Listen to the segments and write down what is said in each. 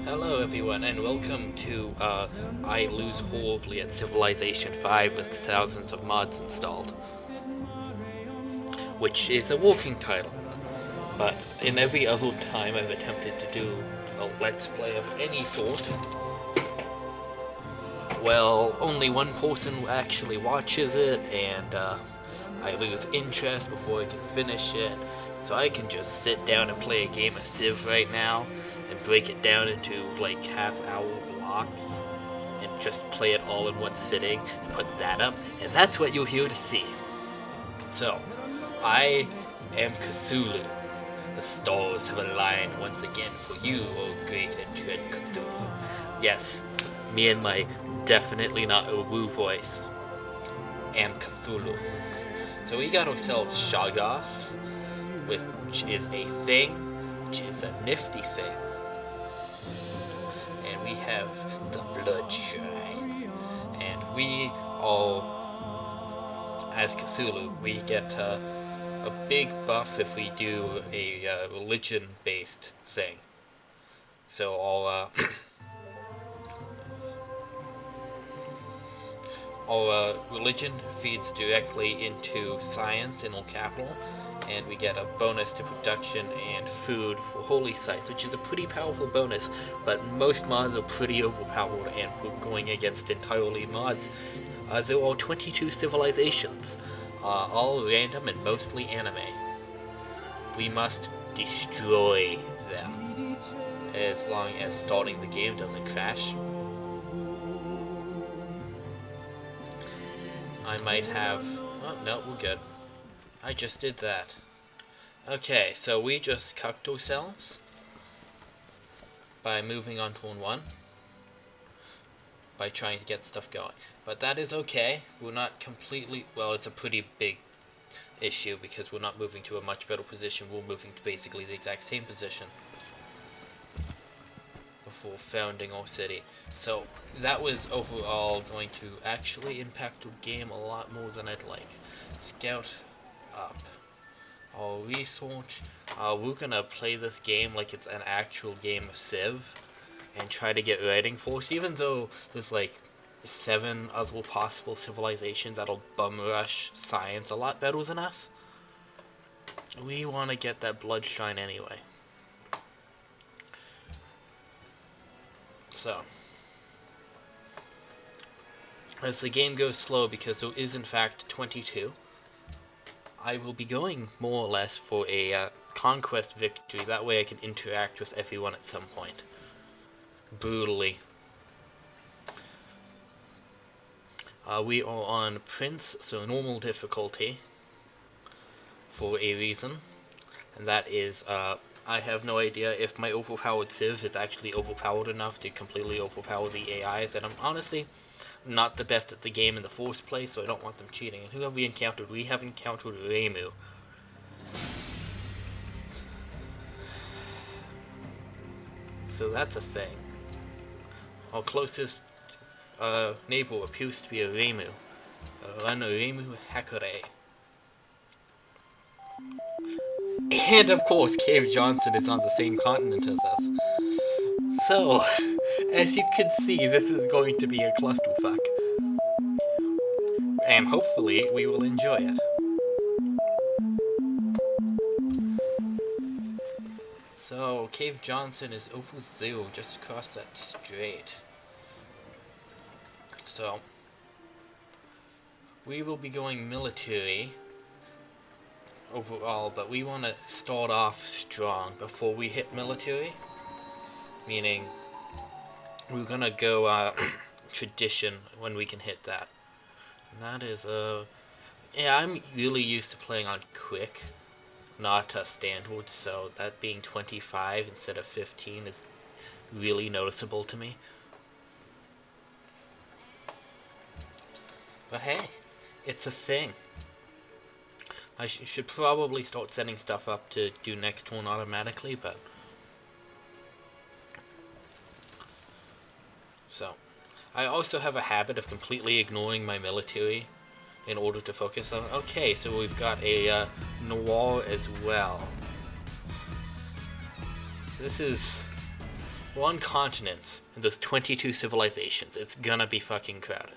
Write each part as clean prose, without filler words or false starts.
Hello everyone and welcome to I Lose Horribly at Civilization V with thousands of mods installed, which is a working title, but in every other time I've attempted to do a let's play of any sort, well, only one person actually watches it and I lose interest before I can finish it, so I can just sit down and play a game of Civ right now and break it down into like half-hour blocks and just play it all in one sitting and put that up, and that's what you're here to see. So, I am Cthulhu. The stars have aligned once again for you, O great and dread Cthulhu. Yes, me and my definitely not a woo voice am Cthulhu. So we got ourselves Shoggoth, which is a thing, which is a nifty thing. And we have the Blood Shrine. And we all, as Cthulhu, we get a big buff if we do a religion-based thing. So all religion feeds directly into science in all capital, and we get a bonus to production and food for holy sites, which is a pretty powerful bonus, but most mods are pretty overpowered, and we're going against entirely mods. There are 22 civilizations, all random and mostly anime. We must destroy them, as long as starting the game doesn't crash. I might have... oh, no, we're good. I just did that. Okay, so we just cucked ourselves by moving on turn 1, by trying to get stuff going. But that is okay. We're not completely... well, it's a pretty big issue because we're not moving to a much better position. We're moving to basically the exact same position before founding our city. So that was overall going to actually impact the game a lot more than I'd like. Scout up. Our research. We're gonna play this game like it's an actual game of Civ and try to get raiding force, even though there's like 7 other possible civilizations that'll bum rush science a lot better than us. We want to get that bloodshine anyway. So, as the game goes slow, because there is in fact 22, I will be going more or less for a conquest victory. That way I can interact with everyone at some point. Brutally. We are on Prince, so normal difficulty, for a reason, and that is, I have no idea if my overpowered Civ is actually overpowered enough to completely overpower the AIs, and I'm honestly not the best at the game in the first place, so I don't want them cheating. And who have we encountered? We have encountered Reimu. So that's a thing. Our closest neighbor appears to be a Reimu. Reimu Hakure. And of course, Cave Johnson is on the same continent as us. So, as you can see, this is going to be a clusterfuck. And hopefully, we will enjoy it. So, Cave Johnson is over there, just across that strait. So, we will be going military overall, but we want to start off strong before we hit military, meaning we're gonna go tradition when we can hit that. And that is yeah, I'm really used to playing on quick, not standard, so that being 25 instead of 15 is really noticeable to me. But hey, it's a thing. I should probably start setting stuff up to do next turn automatically, but... so, I also have a habit of completely ignoring my military in order to focus on... okay, so we've got a noir as well. This is One continent and there's 22 civilizations. It's gonna be fucking crowded.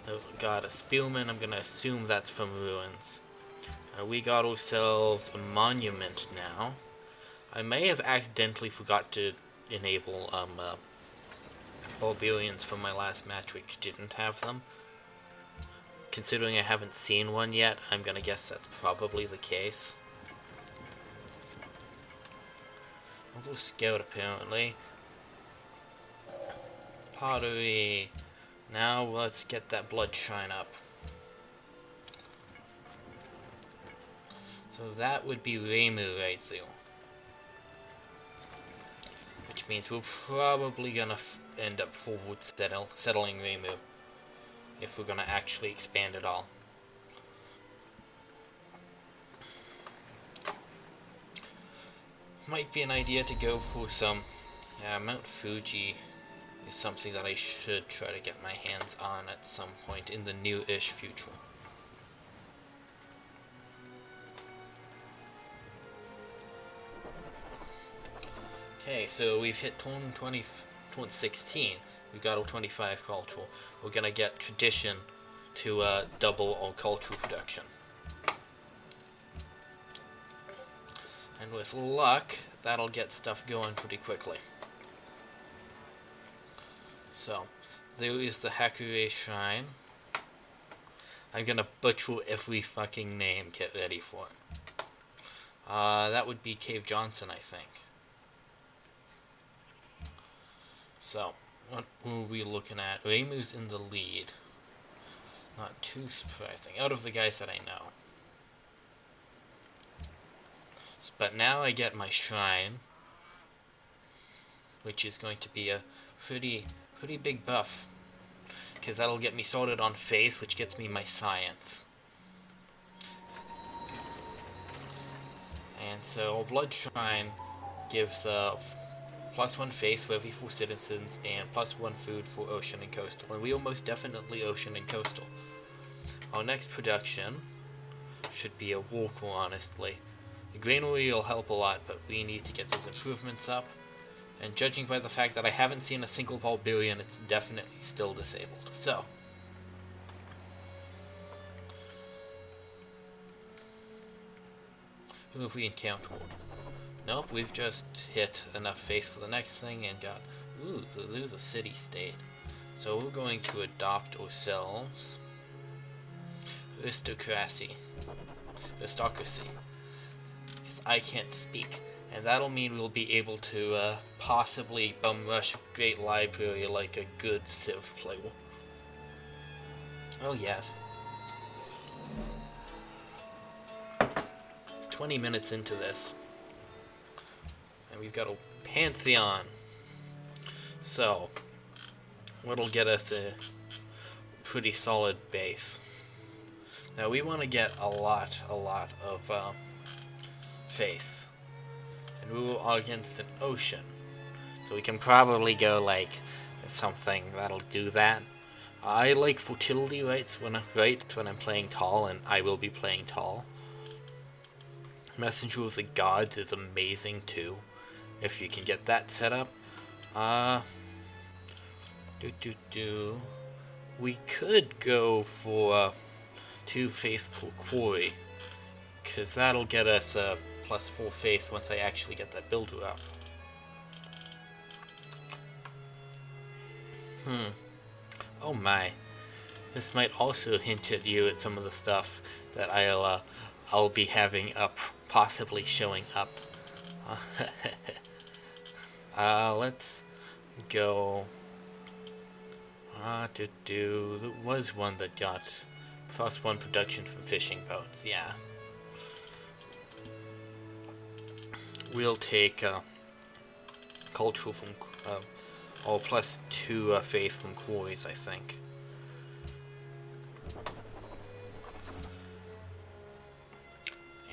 Oh, got a Spielman. I'm gonna assume that's from ruins. We got ourselves a monument now. I may have accidentally forgot to enable barbarians from my last match, which didn't have them. Considering I haven't seen one yet, I'm gonna guess that's probably the case. Although scout apparently. Pottery. Now let's get that blood shine up. So that would be Reimu right there. Which means we're probably gonna end up forward settling Reimu. If we're gonna actually expand it all. Might be an idea to go for some... Yeah, Mount Fuji is something that I should try to get my hands on at some point in the new-ish future. Okay, so we've hit turn 16. We've got our 25 cultural. We're gonna get tradition to double our cultural production. And with luck, that'll get stuff going pretty quickly. So, there is the Hakure Shrine. I'm gonna butcher every fucking name, get ready for it. That would be Cave Johnson, I think. So, what were we looking at? Reimu's in the lead. Not too surprising, out of the guys that I know. But now I get my shrine, which is going to be a pretty big buff, because that'll get me sorted on faith, which gets me my science. And so blood shrine gives +1 faith for every 4 citizens and +1 food for ocean and coastal, and we are most definitely ocean and coastal. Our next production should be a walker, honestly. The granary will help a lot, but we need to get those improvements up. And judging by the fact that I haven't seen a single barbarian, it's definitely still disabled. So, who have we encountered? Nope, we've just hit enough faith for the next thing and got... Ooh, there's a city-state. So we're going to adopt ourselves aristocracy. I can't speak, and that'll mean we'll be able to possibly bum rush a great library like a good Civ player. Oh yes. It's 20 minutes into this, and we've got a Pantheon. So, what'll get us a pretty solid base? Now we want to get a lot of faith, and we will against an ocean, so we can probably go like something that'll do that. I like fertility rates when I'm playing tall, and I will be playing tall. Messenger of the Gods is amazing too, if you can get that set up. We could go for 2 faithful quarry, because that'll get us +4 faith once I actually get that builder up. Oh my. This might also hint at you at some of the stuff that I'll be having up, possibly showing up. Let's go. There was one that got +1 production from fishing boats, yeah. We'll take cultural from, or +2 faith from quarries, I think.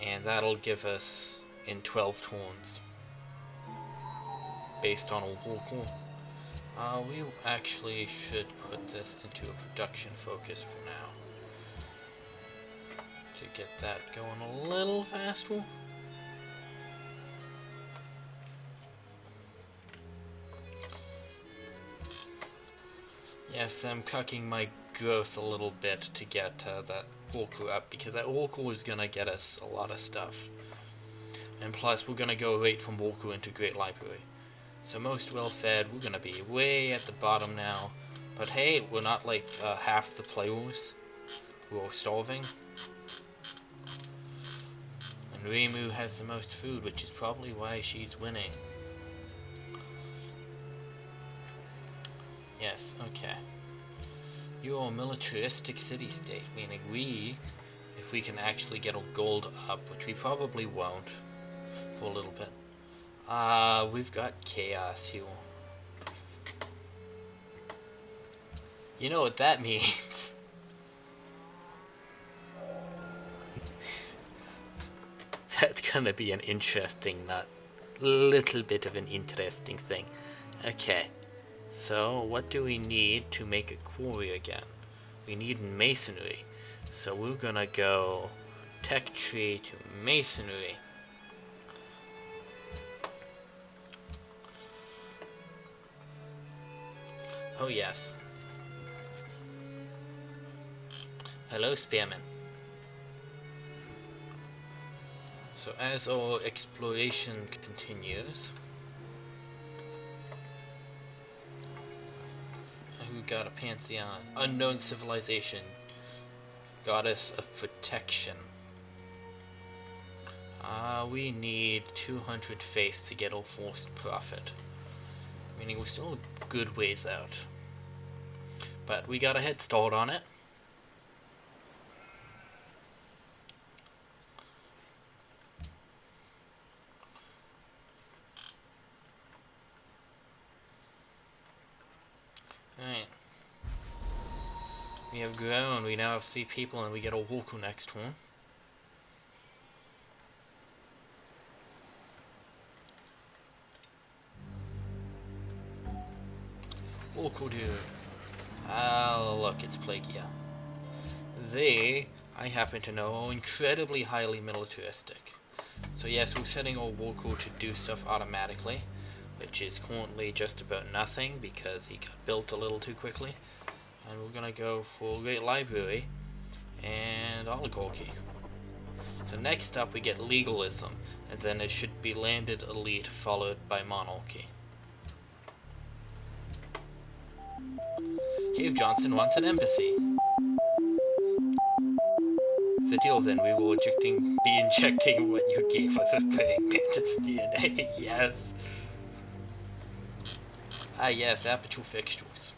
And that'll give us in 12 turns, based on a walker. We actually should put this into a production focus for now, to get that going a little faster. Yes, I'm cucking my growth a little bit to get that Walker up, because that Walker is gonna get us a lot of stuff. And plus, we're gonna go right from Walker into Great Library. So most well-fed, we're gonna be way at the bottom now. But hey, we're not like half the players who are starving. And Reimu has the most food, which is probably why she's winning. Yes, okay. You're a militaristic city-state, meaning if we can actually get our gold up, which we probably won't for a little bit. We've got chaos here. You know what that means? That's gonna be an interesting, little bit of an interesting thing. Okay, so what do we need to make a quarry again? We need masonry. So we're gonna go tech tree to masonry. Oh yes. Hello, Spearman. So as our exploration continues, we got a pantheon. Unknown civilization. Goddess of protection. We need 200 faith to get our forced profit. Meaning we're still a good ways out. But we got a head start on it. Alright. We have grown, we now have 3 people, and we get a walker next one. Walker dude. Ah, look, it's Plagia. They, I happen to know, are incredibly highly militaristic. So yes, we're setting our walker to do stuff automatically, which is currently just about nothing because he got built a little too quickly. And we're gonna go for Great Library and Oligarchy. So next up we get Legalism, and then it should be Landed Elite followed by Monarchy. Cave Johnson wants an embassy. The deal then, we will be injecting what you gave us with Praying Mantis DNA. Yes. Ah yes, Aperture fixtures.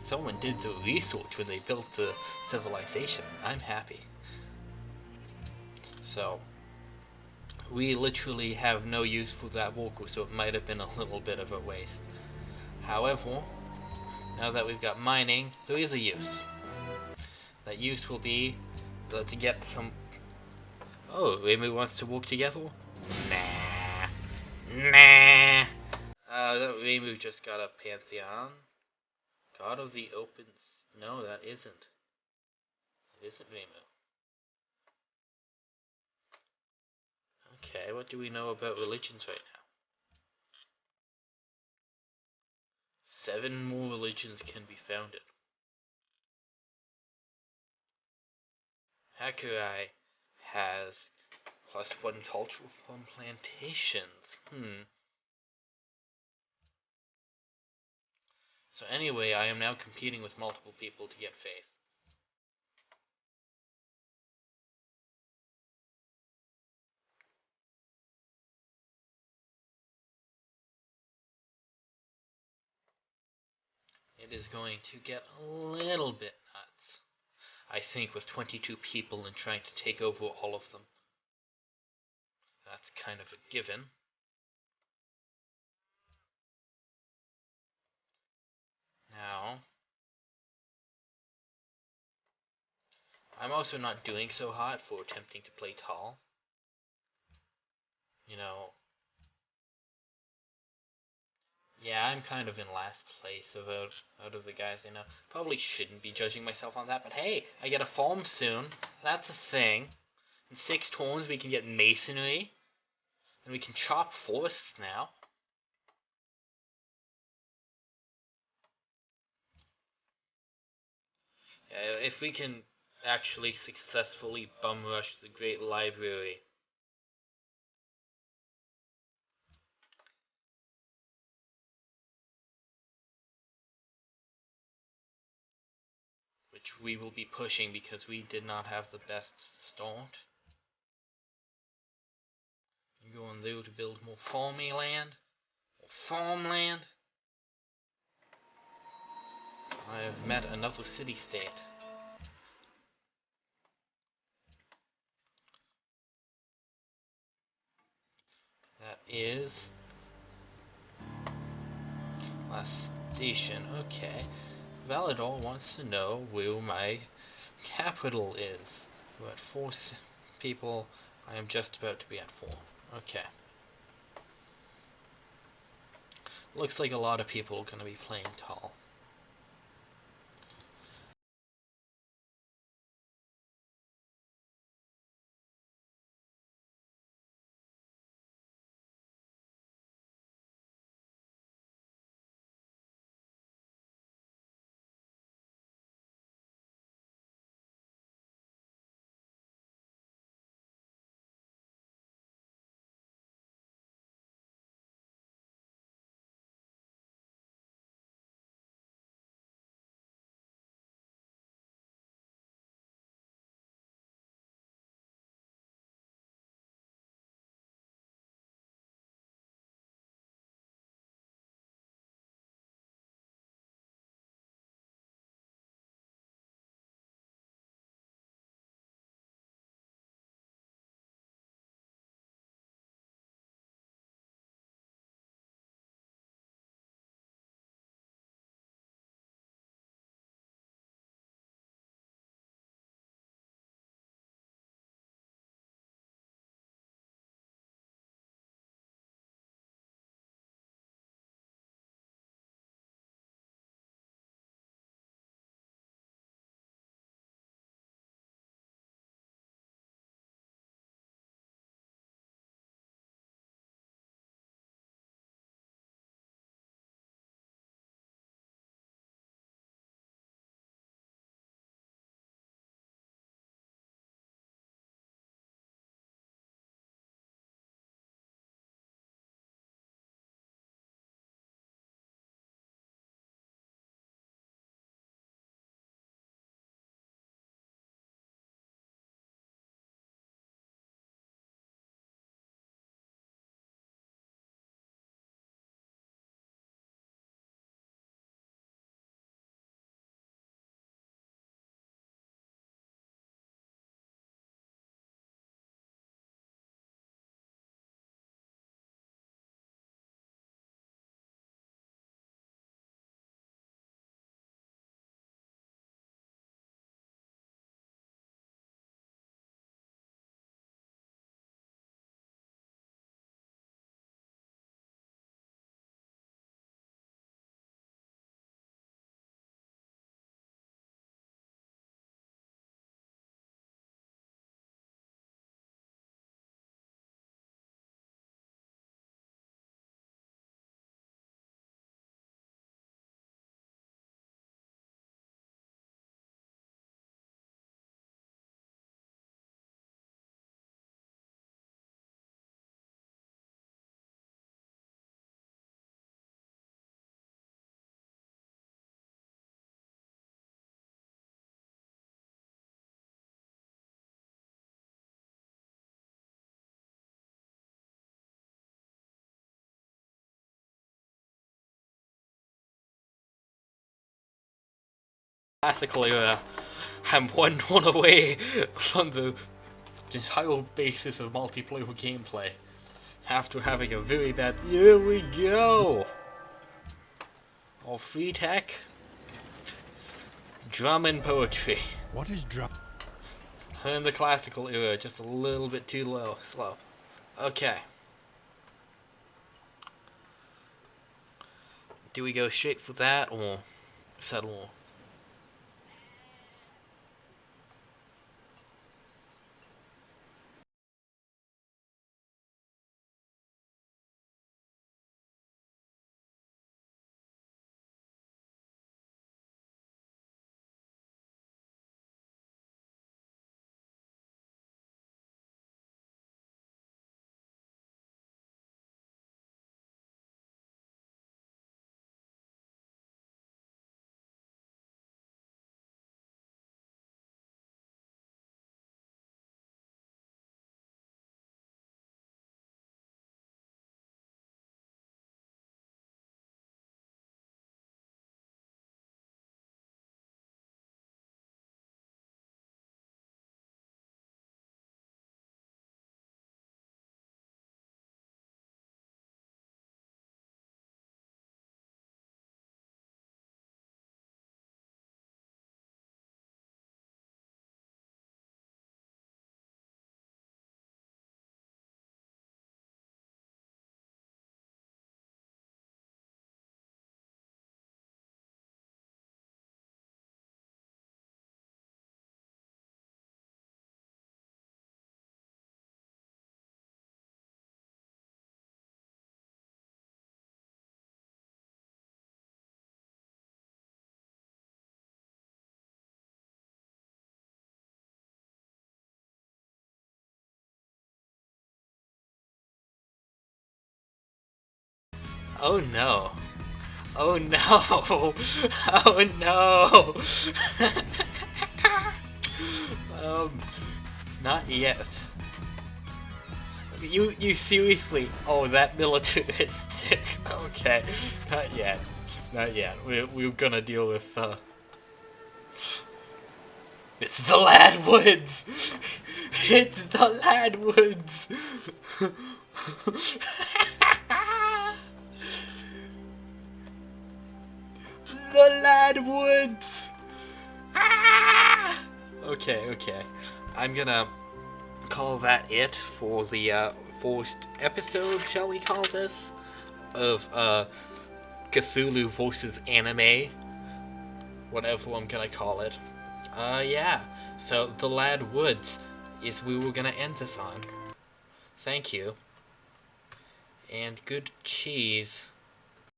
Someone did the research when they built the civilization. I'm happy. So, we literally have no use for that walker, so it might have been a little bit of a waste. However, now that we've got mining, there is a use. That use will be, let's get some... Oh, Reimu wants to work together? Nah. Nah. That Reimu just got a pantheon. God of the Open... No, that isn't. It isn't Reimu. Okay, what do we know about religions right now? 7 more religions can be founded. Hakurai has +1 culture from plantations. So anyway, I am now competing with multiple people to get faith. It is going to get a little bit nuts. I think with 22 people and trying to take over all of them. That's kind of a given. Now, I'm also not doing so hot for attempting to play tall. You know, yeah, I'm kind of in last place out of the guys I know. Probably shouldn't be judging myself on that, but hey, I get a farm soon. That's a thing. In 6 turns we can get masonry. And we can chop forests now. If we can actually successfully bum rush the Great Library. Which we will be pushing because we did not have the best start. I'm going there to build more farming land. Or farmland. I have met another city-state. That is last station. Okay. Valador wants to know where my capital is. We're at 4 people. I am just about to be at 4. Okay. Looks like a lot of people are going to be playing tall. Classical era, I'm 1 away from the entire basis of multiplayer gameplay. After having a very bad. Here we go! All free tech, drum and poetry. What is drum? In the classical era, just a little bit too slow. Okay. Do we go straight for that or settle? Oh no. Oh no. Oh no. Not yet. You seriously? Oh, that militaristic. Okay, not yet. Not yet. We're gonna deal with It's the Ladwoods! It's the Ladwoods! The Ladwoods! Ah! Okay. I'm gonna call that it for the first episode, shall we call this? Of Cthulhu versus anime. Whatever I'm gonna call it. Yeah. So the Ladwoods is we were gonna end this on. Thank you. And good cheese.